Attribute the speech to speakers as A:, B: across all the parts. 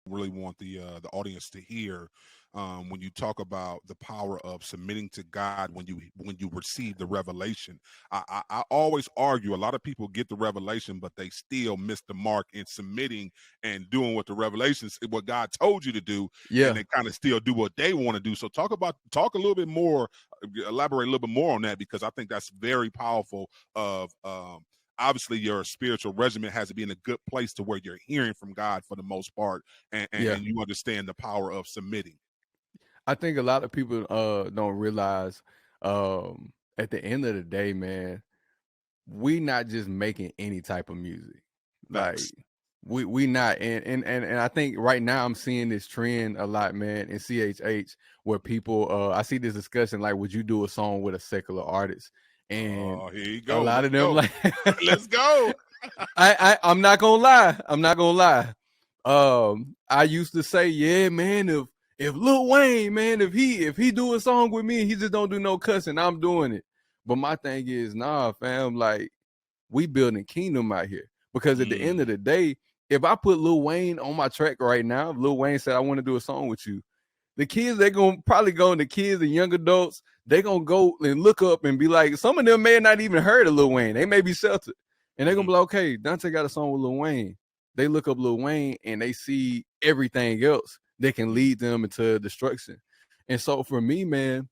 A: really want the audience to hear when you talk about the power of submitting to God when you receive the revelation. I always argue a lot of people get the revelation, but they still miss the mark in submitting and doing what the revelations, what God told you to do, and
B: Yeah.
A: they kind of still do what they want to do. So talk a little bit more, elaborate a little bit more on that, because I think that's very powerful. Of obviously your spiritual regimen has to be in a good place to where you're hearing from God for the most part,
B: Yeah.
A: and you understand the power of submitting.
B: I think a lot of people don't realize at the end of the day, man, we not just making any type of music. Like
A: Facts.
B: we not, and I think right now I'm seeing this trend a lot, man, in CHH, where people I see this discussion like, would you do a song with a secular artist? And
A: Oh, here you
B: a
A: go.
B: lot
A: Let's
B: of them
A: go.
B: like
A: Let's go.
B: I'm not gonna lie. I'm not gonna lie. I used to say, yeah, man, if Lil Wayne, man, if he do a song with me and he just don't do no cussing, I'm doing it. But my thing is, nah, fam, like we building kingdom out here. Because at the end of
A: Mm.
B: the day, if I put Lil Wayne on my track right now, if Lil Wayne said I want to do a song with you, the kids, they gonna probably go, and the kids and young adults, they gonna go and look up and be like, some of them may have not even heard of Lil Wayne. They may be sheltered. And they're gonna be like, okay, Dante got a song with Lil Wayne. They look up Lil Wayne and they see everything else that can lead them into destruction. And so for me, man,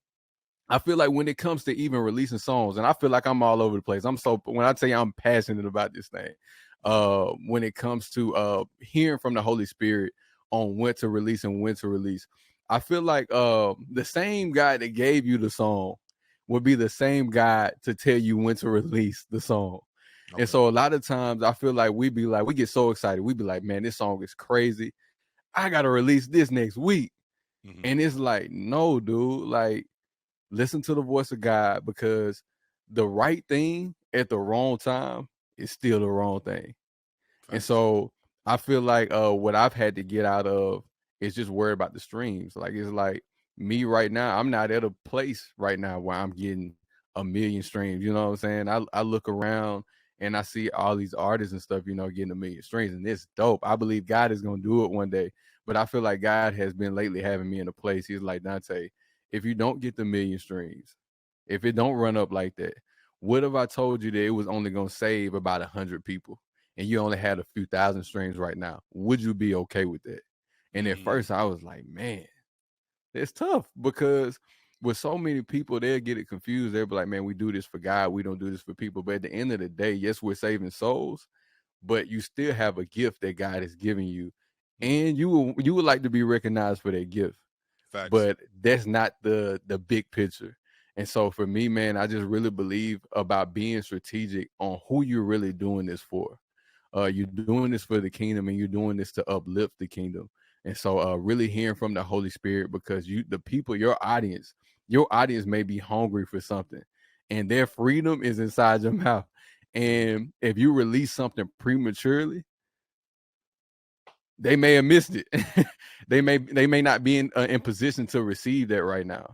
B: I feel like when it comes to even releasing songs, and I feel like I'm all over the place. When I tell you I'm passionate about this thing, when it comes to hearing from the Holy Spirit on when to release and when to release, I feel like the same guy that gave you the song would be the same guy to tell you when to release the song. And
A: Okay.
B: so a lot of times I feel like we get so excited. We be like, man, this song is crazy. I gotta release this next week.
A: Mm-hmm.
B: And it's like, no, dude, like listen to the voice of God, because the right thing at the wrong time is still the wrong thing. And
A: Facts.
B: so I feel like what I've had to get out of is just worry about the streams. Like it's like me right now, I'm not at a place right now where I'm getting a million streams. You know what I'm saying? I look around and I see all these artists and stuff, getting a million streams, and it's dope. I believe God is gonna do it one day. But I feel like God has been lately having me in a place. He's like, Dante, if you don't get the million streams, if it don't run up like that, what if I told you that it was only gonna save about 100 people? And you only had a few thousand streams right now, would you be okay with that? And at
A: Mm.
B: first I was like, man, it's tough, because with so many people, they'll get it confused. They'll be like, man, we do this for God. We don't do this for people. But at the end of the day, yes, we're saving souls, but you still have a gift that God is giving you.
A: Mm.
B: And you would like to be recognized for that gift.
A: Facts.
B: But that's not the big picture. And so for me, man, I just really believe about being strategic on who you're really doing this for. You're doing this for the kingdom, and you're doing this to uplift the kingdom. And so really hearing from the Holy Spirit, because your audience may be hungry for something, and their freedom is inside your mouth. And if you release something prematurely, they may have missed it. They may not be in position to receive that right now.